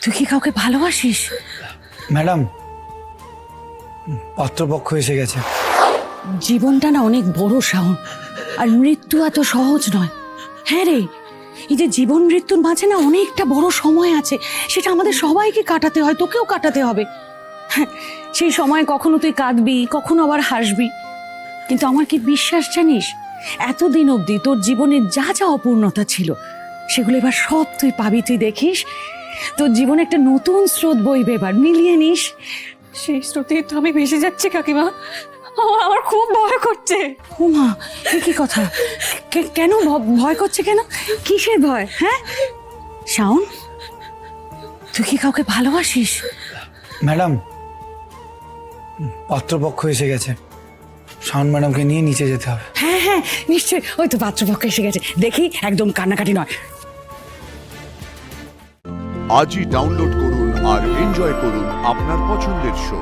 তুই কি কাউকে ভালোবাসিস? ম্যাডাম, পাত্রপক্ষ এসে গেছে। জীবনটা না অনেক বড় শাওন, আর মৃত্যু এত সহজ নয়। হ্যাঁ রে, এই যে জীবন মৃত্যুর মাঝে না অনেকটা বড় সময় আছে, সেটা আমাদের সবাইকে কাটাতে হয়, তোকেও কাটাতে হবে। হ্যাঁ, সেই সময় কখনো তুই কাঁদবি, কখনো আবার হাসবি, কিন্তু আমার কি বিশ্বাস জানিস, এতদিন অবধি তোর জীবনে যা যা অপূর্ণতা ছিল সেগুলো এবার সব তুই পাবি। তুই দেখিস তোর জীবনে একটা নতুন স্রোত বইবে, এবার মিলিয়ে নিস। সেই স্রোতেই তো আমি ভেসে যাচ্ছি কাকিমা। আমার খুব ভয় করছে। উমা, এ কি কথা? কেন ভয় করছে কেন? কিসের ভয়? হ্যাঁ শাওন, তুই কি কাউকে ভালোবাসিস? ম্যাডাম, পাত্রপক্ষ এসে গেছে। শাওন ম্যাডামকে নিয়ে নিচে যেতে হবে। হ্যাঁ হ্যাঁ, নিশ্চয়ই, ওই তো পাত্রপক্ষ এসে গেছে। দেখি, একদম কান্নাকাটি নয়। আজই ডাউনলোড করুন আর এনজয় করুন আপনার পছন্দের শো।